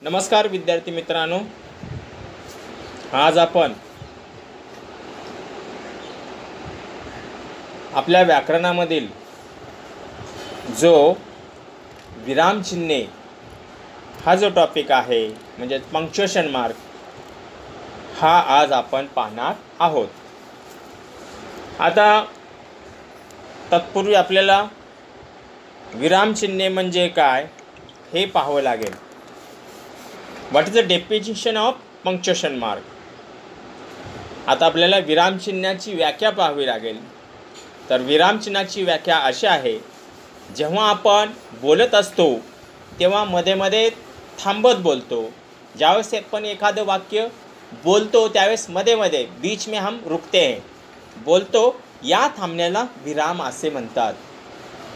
नमस्कार विद्यार्थी मित्रांनो, आज आपण आपल्या व्याकरणामधील जो विरामचिन्हे हा जो टॉपिक आहे म्हणजे पंक्च्युएशन मार्क हा आज आपण पाहणार आहोत। आता तत्पूर्वी आपल्याला विरामचिन्हे म्हणजे काय हे पाहावं लागेल। What is the definition of punctuation mark. आता आपल्याला विरामचिन्हाची व्याख्या पाहावी लागेल। तर विरामचिन्हाची व्याख्या अशी आहे, जेव्हा आपण बोलत असतो तेव्हा मध्ये मध्ये थांबत बोलतो। ज्यावेळेस आपण एखादं वाक्य बोलतो त्यावेळेस मध्ये मध्ये बीच में हम रुकते हैं, बोलतो, या थांबण्याला विराम असे म्हणतात।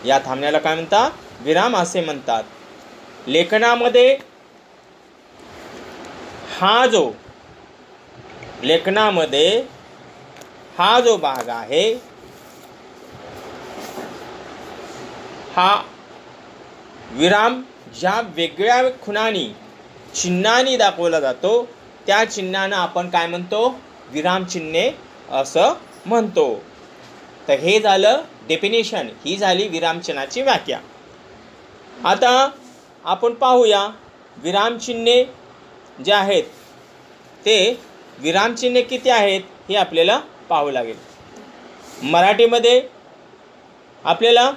या थांबण्याला काय म्हणतात? विराम असे म्हणतात। लेखनामध्ये हा जो भाग आहे हा विराम ज्या वेगळ्या खुणांनी चिन्हांनी दाखवला जातो त्या चिन्हांना आपण काय म्हणतो? विरामचिन्हे असं म्हणतो। तर हे झालं डेफिनेशन, ही झाली विरामचिन्हाची व्याख्या। आता आपण पाहूया विरामचिन्हे जे आहेत ते विरामचिन्हे किती आहेत हे आपल्याला पाहावं लागेल। मराठीमध्ये आपल्याला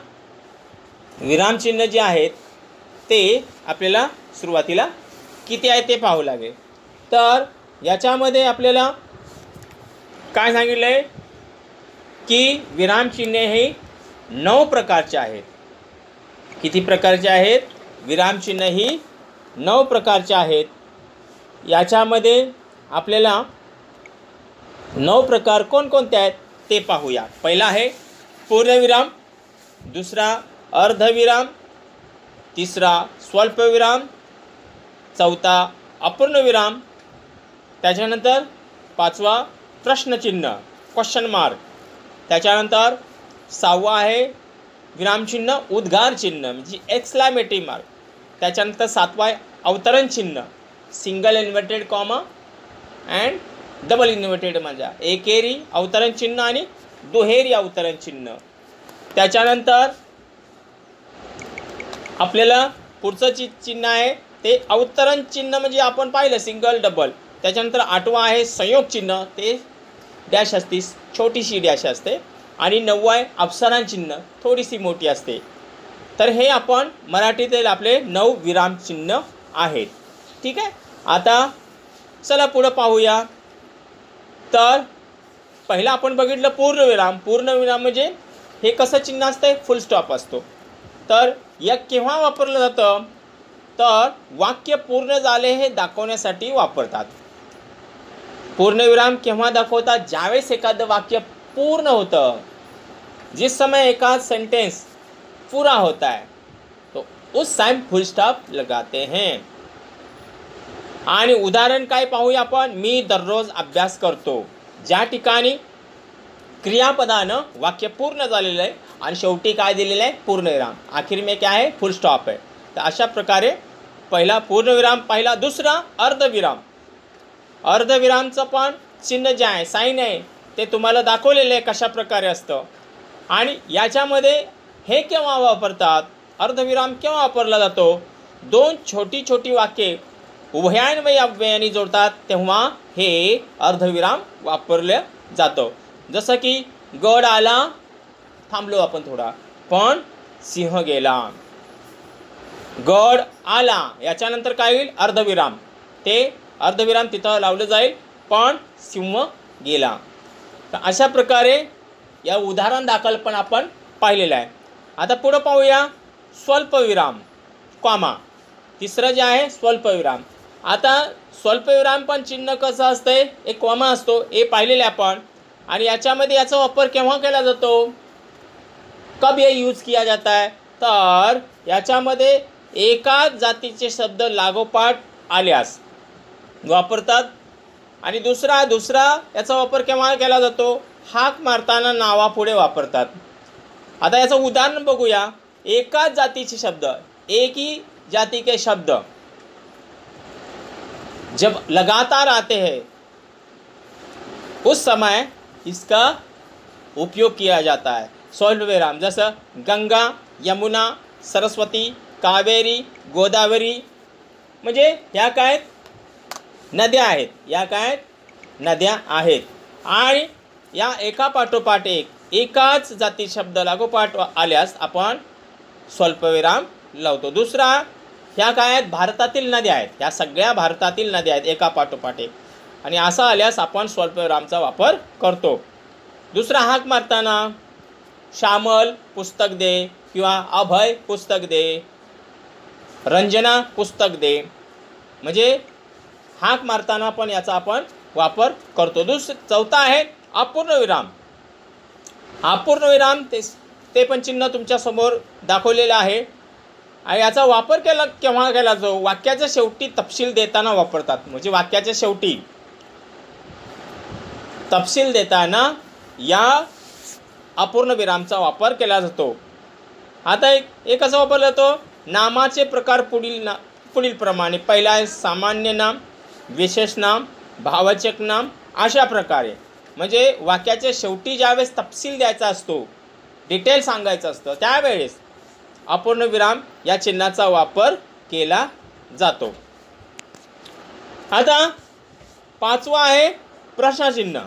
विरामचिन्ह जे आहेत ते आपल्याला सुरुवातीला किती आहेत ते पाहावं लागेल। तर याच्यामध्ये आपल्याला काय सांगितलं आहे की विरामचिन्हे हे 9 प्रकारचे आहेत। किती प्रकारचे आहेत? विरामचिन्ह ही 9 प्रकारचे आहेत। याच्यामध्ये आपल्याला 9 प्रकार कोणकोणते आहेत ते पाहूया। पहिला आहे पूर्णविराम, दुसरा अर्धविराम, तिसरा स्वल्पविराम, चौथा अपूर्णविराम, त्याच्यानंतर पाचवा प्रश्नचिन्ह क्वेश्चन मार्क, त्याच्यानंतर 6वा आहे विरामचिन्ह उद्गार चिन्ह म्हणजे एक्सक्लेमेटरी मार्क, त्याच्यानंतर 7वा आहे अवतरण चिन्ह single inverted comma and double inverted म्हणजे एकेरी अवतरण चिन्ह आणि दुहेरी अवतरण चिन्ह। त्याच्यानंतर आपल्याला पुढचं चिन्ह आहे ते अवतरण चिन्ह म्हणजे आपण पाहिलं सिंगल डबल। त्याच्यानंतर 8वा आहे संयोग चिन्ह, ते डॅश असते, छोटीशी डॅश असते, आणि 9वा आहे अपसरण चिन्ह, थोडीशी मोठी असते। तर हे आपण मराठीतील आपले 9 विरामचिन्ह आहेत। ठीक आहे, आता चला पुढं पाहूया। तर पहिला आपण बघितलं पूर्णविराम। पूर्णविराम म्हणजे हे कसं चिन्ह असते? फुल स्टॉप असतो। तर या केव्हा वापरलं जातं? तर वाक्य पूर्ण झाले हे दाखवण्यासाठी वापरतात। पूर्णविराम केव्हा दाखवतात? ज्यावेळेस एखादं वाक्य पूर्ण होतं, जिस समय एक सेंटेंस पूरा होता है तो उस टाइम फुल स्टॉप लगाते हैं। आणि उदाहरण काय पाहूया आपण? मी दररोज अभ्यास करतो। ज्या ठिकाणी क्रियापदानं वाक्य पूर्ण झालेलं आहे आणि शेवटी काय दिलेलं आहे? पूर्णविराम, आखिर में क्या है? फुल स्टॉप आहे। तर अशा प्रकारे पहिला पूर्णविराम पाहिला। दुसरा अर्धविराम। अर्धविरामचं पण चिन्ह जे आहे, साईन आहे, ते तुम्हाला दाखवलेलं आहे कशा प्रकारे असतं। आणि याच्यामध्ये हे केव्हा वापरतात? अर्धविराम केव्हा वापरला जातो? 2 छोटी छोटी वाक्ये उभयान्वयी अव्ययाने जोडतात तेव्हा हे अर्धविराम वापरलं जातं। जसं की गड आला, थांबलो आपण थोडा, पण सिंह गेला। गड आला याच्यानंतर काय होईल? अर्धविराम, ते अर्धविराम तिथं लावलं जाईल, पण सिंह गेला। तर अशा प्रकारे या उदाहरण दाखल पण आपण पाहिलेलं आहे। आता पुढं पाहूया स्वल्पविराम कॉमा। तिसरं जे आहे स्वल्पविराम। आता स्वल्पविराम पण चिन्ह कसं असतंय? एक कॉमा असतो, हे पाहिलेले आपण। आणि याच्यामध्ये याचा वापर केव्हा केला जातो? कब ये यूज किया जाता है? तर याच्यामध्ये एकाच जातीचे शब्द लागोपाठ आल्यास वापरतात। आणि दुसरा याचा वापर केव्हा केला जातो? हाक मारताना नावापुढे वापरतात। आता याचं उदाहरण बघूया। एकाच जातीचे शब्द, एक ही जाति के शब्द जब लगातार आते हैं उस समय इसका उपयोग किया जाता है। स्वल्पविराम जसं गंगा, यमुना, सरस्वती, कावेरी, गोदावरी, म्हणजे ह्या काय नद्या आहेत, या काय नद्या आहेत। आणि या एका पाठोपाठ एकाच जाती शब्द लागोपाठ आल्यास आपण स्वल्पविराम लावतो। दुसरा, ह्या काय आहेत भारतातील नद्या आहेत, ह्या सगळ्या भारतातील नद्या आहेत एका पाठोपाठ एक, आणि असं आल्यास आपण स्वल्पविरामचा वापर करतो। दुसरा, हाक मारताना श्यामल पुस्तक दे किंवा अभय पुस्तक दे, रंजना पुस्तक दे, म्हणजे हाक मारताना पण याचा आपण वापर करतो। चौथा आहे अपूर्ण विराम। अपूर्ण विराम ते पण चिन्ह तुमच्या समोर दाखवलेलं आहे। आणि याचा वापर केव्हा केला जातो? वाक्याच्या शेवटी तपशील देताना वापरतात, म्हणजे वाक्याच्या शेवटी तपशील देताना या अपूर्ण विरामचा वापर केला जातो। आता एक कसा वापरला जातो? नामाचे प्रकार पुढील प्रमाणे, पहिला आहे सामान्य नाम, विशेष नाम, भाववाचक नाम, अशा प्रकारे। म्हणजे वाक्याच्या शेवटी ज्यावेळेस तपशील द्यायचा असतो, डिटेल सांगायचं असतं, त्यावेळेस अपूर्ण विराम या चिन्हाचा वापर केला जातो। आता पाचवा आहे प्रश्नचिन्ह।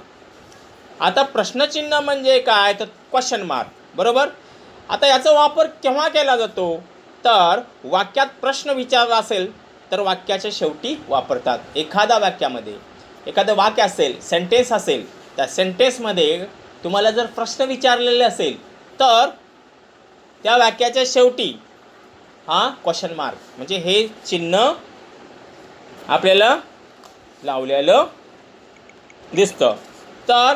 आता प्रश्नचिन्ह म्हणजे काय? तर क्वेश्चन मार्क, बरोबर। आता याचा वापर केव्हा केला जातो? तर वाक्यात प्रश्न विचारला असेल तर वाक्याच्या शेवटी वापरतात। एखादा वाक्यामध्ये एखादं वाक्य असेल, सेंटेन्स असेल, त्या सेंटेन्समध्ये तुम्हाला जर प्रश्न विचारलेले असेल तर त्या वाक्याच्या शेवटी हा क्वेश्चन मार्क, म्हणजे हे चिन्ह आपल्याला लावलेलं दिसतं। तर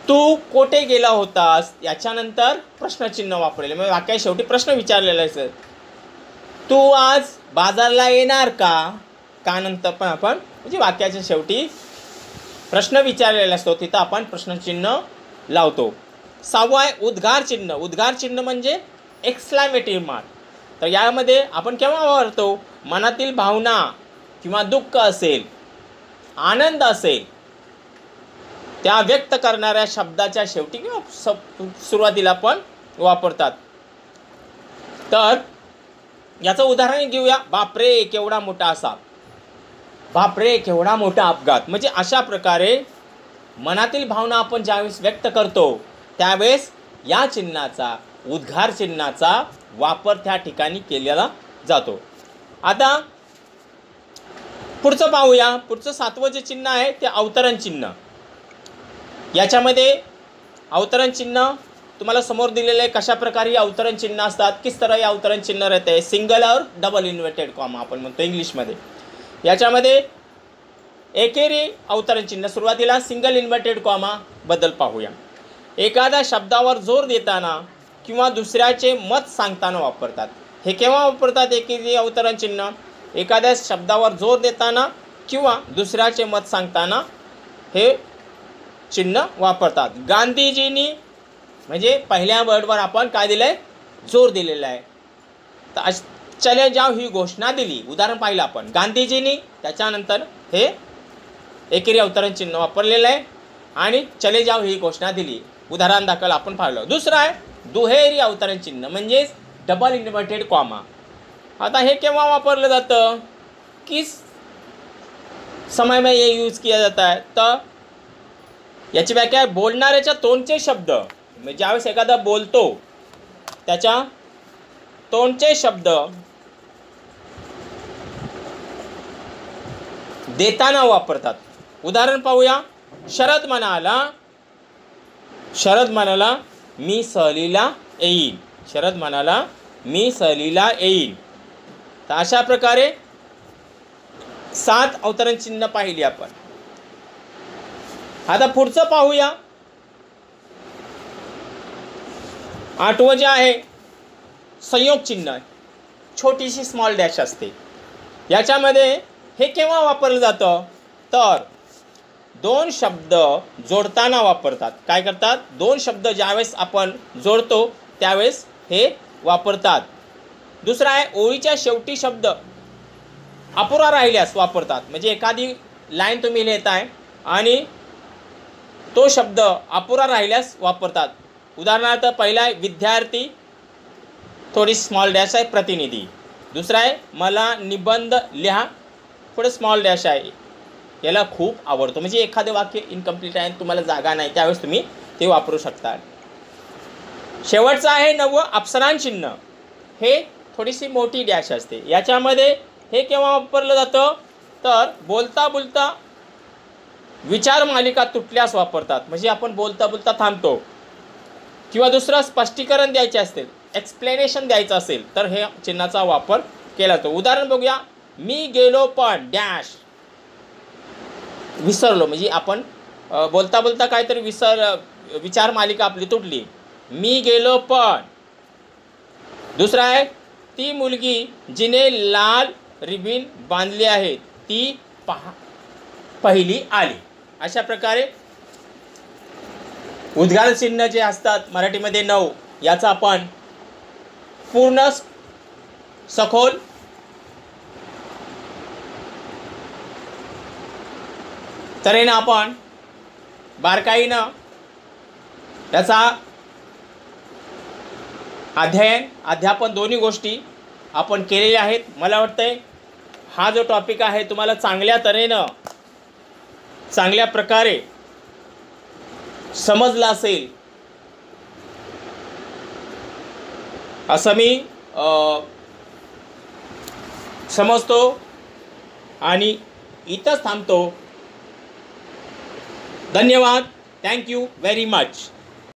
तू कोठे गेला होतास याच्यानंतर प्रश्नचिन्ह वापरलेले, म्हणजे वाक्याच्या शेवटी प्रश्न विचारलेला असेल। तू आज बाजारला येणार का? का नंतर पण आपण म्हणजे वाक्याच्या शेवटी प्रश्न विचारलेला असतो, तिथं आपण प्रश्नचिन्ह लावतो। सहावा आहे उद्गार चिन्ह। उद्गार चिन्ह म्हणजे एक्सक्लेमेटिव्ह मार्क। तर यामध्ये आपण केव्हा वापरतो? मनातील भावना किंवा दुःख असेल, आनंद असेल, त्या व्यक्त करणाऱ्या शब्दाच्या शेवटी किंवा सुरुवातीला पण वापरतात। तर याचं उदाहरण घेऊया। बापरे केवढा मोठा असा, बापरे केवढा मोठा अपघात, म्हणजे अशा प्रकारे मनातील भावना आपण ज्यावेळेस व्यक्त करतो त्यावेळेस या चिन्हाचा, उद्गार चिन्हाचा वापर त्या ठिकाणी केलेला जातो। आता पुढचं पाहूया। पुढचं सातवं जे चिन्ह आहे ते अवतरण चिन्ह। याच्यामध्ये अवतरण चिन्ह तुम्हाला समोर दिलेलं आहे, कशा प्रकारे अवतरण चिन्ह असतात, किस तरह ये अवतरण चिन्ह रहते हैं, सिंगल और डबल इन्वर्टेड कॉमा आपण म्हणतो इंग्लिशमध्ये। याच्यामध्ये एकेरी अवतरण चिन्ह, सुरुवातीला सिंगल इन्वर्टेड कॉमा बद्दल पाहूया। एखाद्या शब्दावर जोर देताना किंवा दुसऱ्याचे मत सांगताना वापरतात। हे केव्हा वापरतात एकेरी अवतरण चिन्ह? एखाद्या शब्दावर जोर देताना किंवा दुसऱ्याचे मत सांगताना हे चिन्ह वापरतात। गांधीजींनी, म्हणजे पहिल्या वर्डवर आपण काय दिलंय? जोर दिलेला आहे। तर चले जाओ ही घोषणा दिली, उदाहरण पाहिलं आपण गांधीजींनी, त्याच्यानंतर हे एकेरी अवतरण चिन्ह वापरलेलं आहे आणि चले जाओ ही घोषणा दिली, उदाहरण दाखल आपण पाहिलं। दुसरं आहे दुहेरी अवतरण चिन्ह, म्हणजे डबल इन्वर्टेड कॉमा। आता हे केव्हा वापरलं जातं? किस समय में ये यूज किया जाता है? तर याची व्याख्या आहे बोलणाऱ्याच्या तोंडचे शब्द, म्हणजे ज्यावेळेस एखादा बोलतो त्याच्या तोंडचे शब्द देताना वापरतात। उदाहरण पाहूया। शरद म्हणाला मी सहलीला येईन। शरद म्हणाला मी सहलीला येईन। तर अशा प्रकारे 7 अवतरण चिन्ह पाहिली आपण। आता पुढचं पाहूया। 8वं जे आहे संयोग चिन्ह, छोटीशी स्मॉल डॅश असते। याच्यामध्ये हे केव्हा वापरलं जातं? तर दोन शब्द जोडताना वापरतात। काय करतात? दोन शब्द ज्यावेळेस आपण जोडतो त्यावेळेस हे वापरतात। दुसरा आहे ओळीच्या शेवटी शब्द अपुरा राहिल्यास वापरतात. म्हणजे एखादी लाईन तुम्ही लिहिताय आणि तो शब्द अपुरा राहिल्यास वापरतात. उदाहरणार्थ पहिला आहे विद्यार्थी, थोडी स्मॉल डॅश आहे, प्रतिनिधी. दुसरा आहे मला निबंध लिहा, थोडं स्मॉल डॅश आहे. याला खूप आवडतो. म्हणजे एखादे वाक्य इनकम्प्लीट आहे, तुम्हाला जागा नाही, त्यावेळेस तुम्ही ते वापरू शकता. शेवटचं आहे 9 अपसरान चिन्ह. हे थोडीशी मोठी डॅश असते. याच्यामध्ये हे केव्हा वापरलं जातं तर बोलता बोलता विचार मालिका तुटल्यास वापरतात. म्हणजे आपण बोलता बोलता थांबतो किंवा दुसरं स्पष्टीकरण द्यायचे असेल, एक्सप्लेनेशन द्यायचं असेल तर हे चिन्हाचा वापर केला जातो. उदाहरण बघूया. मी गेलो पण डॅश, विसरलो. म्हणजे आपण बोलता बोलता काहीतरी विचार मालिका आपली तुटली. मी गेलो पण. दुसरा आहे ती मुलगी जिने लाल रिबीन बांधली आहे ती पहिली आली. अशा प्रकारे उद्गार चिन्ह जे असतात मराठीमध्ये 9, याचा आपण पूर्ण सखोल तऱ्हेनं आपण बारकाईनं त्याचा अध्यापन दोन्ही गोष्टी आपण केलेल्या आहेत. मला वाटतंय हा जो टॉपिक आहे तुम्हाला चांगल्या तऱ्हेनं चांगल्या प्रकारे समजला असेल असं मी समजतो आणि इथंच थांबतो. धन्यवाद. Thank you very much.